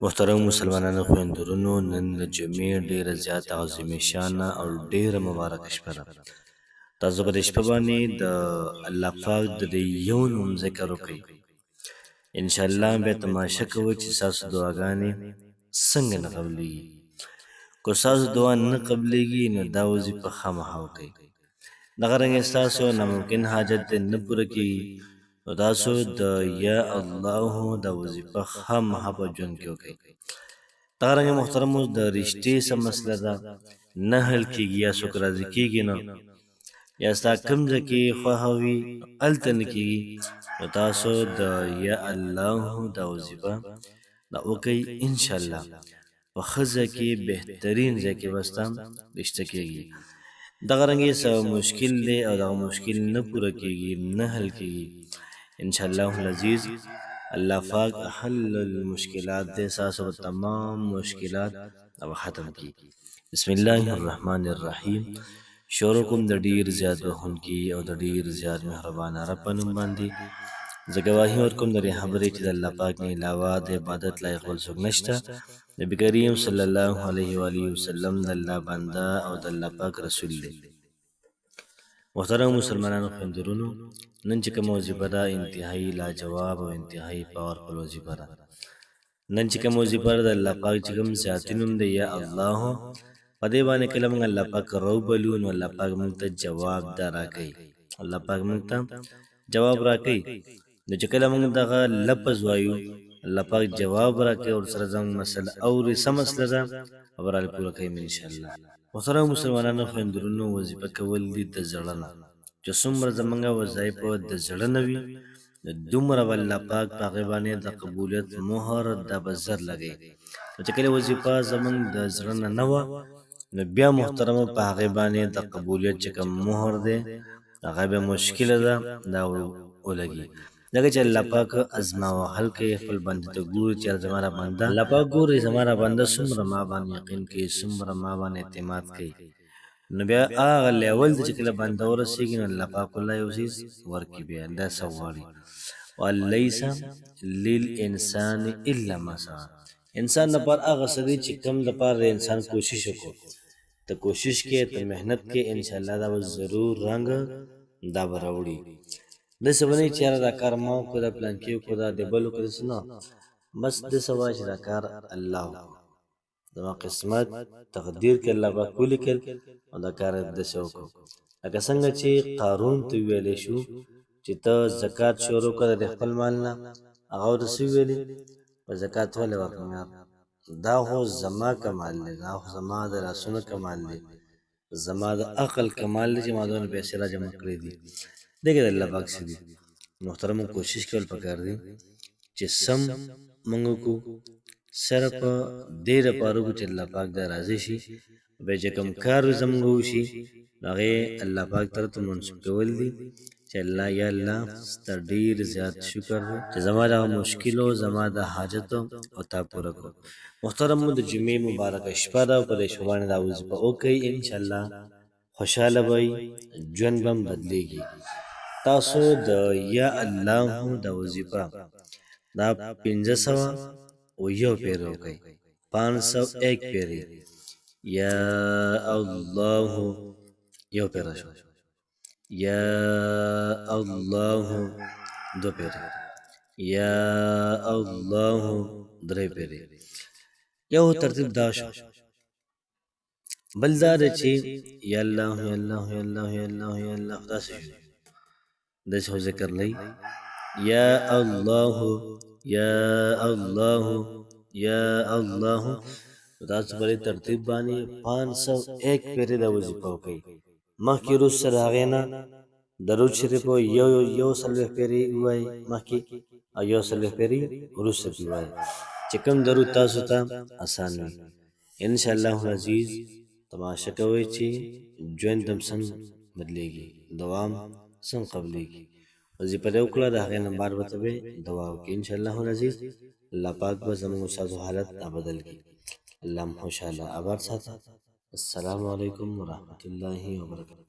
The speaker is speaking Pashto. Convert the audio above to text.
محترم مسلمانانو خویندورونو، نن د جمعې ډیره زیاته عظیمه شانه او ډیره مبارکه شپه ده. تاسو په دې شپه باندې د الله پاک د دې یو نوم ذکر وکړئ. انشاءالله بیا تماشه کوئ چې ستاسو دعاګانې څنګه نه قبلیږي. که ستاسو دعا نه قبلیږي نو دا وظیفه خامخا وکئ. دغه رنګې ستاسو ناممکن حاجت دې نه پوره کېږي نو تاسو د یا الله دا وظیفه خامخا په ژوند کې وکئ. دغه رنګې محترمو د رشتې څه مسله ده نه حل کېږي یا څوک راضي کېږي نه یا ستا کوم ځای کې خوښه وي هلته نه کېږي نو تاسو د یا الله دا وظیفه دا وکئ. انشاءالله په ښه ځای کې بهترین ځای کې به ستا رشته کېږي. دغه رنګې څه مشکل دی او دغه مشکل نه پوره کېږي نه حل کېږي انشاءالله العزیز الله پاک حل المشکلات دې ستاسو تمام مشکلات او ختم کړي. بسم الله الرحمن الرحیم. شروع کوم د ډیر زیات بخښونکي او د ډیر زیات مهربانه رب په نوم باندې. زه ګواهي ورکوم د دې خبرې چې د الله پاک نه علاوه د عبادت لایق بل څوک نشته. نبي کریم صلی الله علیه و آله وسلم د الله بنده او د الله پاک رسول دی. محترم مسلمانانو خویندورونو، نن چې کومه وظیفه ده انتهایی لاجواب او انتهایی پاورفل وظیفه ده. نن چې کومه وظیفه ده د الله پاک چې کوم ذاتي نوم دی یا الله، په دې باندې کله موږ الله پاک راوبلو نو الله پاک موږ ته جواب دا راکوي. الله پاک موږ ته جواب راکوي. نو چې کله موږ دغه لفظ وایو الله پاک جواب راکوي او سره زموږ مسله اوري څه مسله ده خبره پوره کوي انشاءالله. محترم مسلمانانو خویندورونو، وظیفه کول دي د زړه نه. چې څومره زموږ وظایف د زړه نه وي دومره به الله پاک په هغې باندې د قبولیت مهر دا به زر لګوي. چې کله وظیفه زموږ د زړه نه نه وه نو بیا محترمو په هغې باندې د قبولیت چې کوم مهر دی هغه بیا مشکله ده دا ولګي. ځکه چې الله پاک ازما وهل کوي خپل بنده ته ګوري چې زما را بنده الله پاک ګوري زما را بنده څومره ما باندې یقین کوي څومره ما باندې اعتماد کوي. نو بیا هغه لیول چې کله بنده ورسېږي نو الله پاک والله یو څیز ورکړي بیا دا څه غواړي. ولیس للانسان الا ما سعی. انسان لپاره هغه څه دی چې کوم لپاره د انسان کوشش وکړو. ته کوشش کې ته محنت کې انشاءالله دا به ضرور رنګ دا به راوړي. داسې به نه وي چې یاره دا کار ما وکړو دا پلانکي وکړو دا د بل وکړو داسې نه، بس داسې وایه چې دا کار الله وکړو زما قسمت تقدیر کې الله پاک ولیکل او دا کار یې داسې وکړو. لکه څنګه چې قارون ته وویلی شو چې ته زکات شروع کړه د خپل مال نه، هغه ورته څه وویلې په زکات ولې ورکړم یار، دا خو زما کمال دی، دا خو زما د لاسونو کمال دی، زما د عقل کمال دی چې ما دونه پیسې را جمع کړې دي. دغه د الله پاک څه دي. محترمو کوشش کول پکار دی چې سم موږ وکړو صرف دې لپاره وکړو چې الله پاک دا راضي شي. بیا چې کوم کار زموږ وشي هغې الله پاک طرف ته منسوب کول دي چې الله یا الله ستا ډېر زیات شکر دی چې زما دغه مشکلو زما د حاجتو او تا پوره کړو. محترمو د جمعې مبارکه شپه ده او په دې شپه باندې دا وظیفه وکئ انشاءالله خوشحاله به وي ژوند به هم بدلېږي. تاسو د یا الله دا وظیفه دا 501 پیره وکئ 501 پیره یا الله یو پیره شو، یا الله دو پیره، یا الله درې پیره. یو ترتیب دا شو. بل دا ده چې یا الله یا الله یا الله یا الله یا الله داسې شو داسې خو ذکر لئ یا الله یا الله یا الله. تاسو په دې ترتیب باندې 501 پیرې دا وظیفه وکئ. مخکې وروسته د هغې نه درود شریف یو څلوېښت پیرې ووایئ مخکې او یو څلوېښت پیرې وروسته پرې ووایئ چې کوم درود تاسو ته اسان وي. انشاءالله العزیز تماشه کوئ چې ژوند هم څنګه بدلېږي دعا هم څنګه قبلېږي. وظیفه دې وکړه د هغې نه بعد به ته به دعا وکړي انشاءالله العزیز. الله پاک به زموږ ستاسو حالت بدل کړي. الله هم خوشحاله آباد ساته. السلام علیکم ورحمة الله وبرکاته.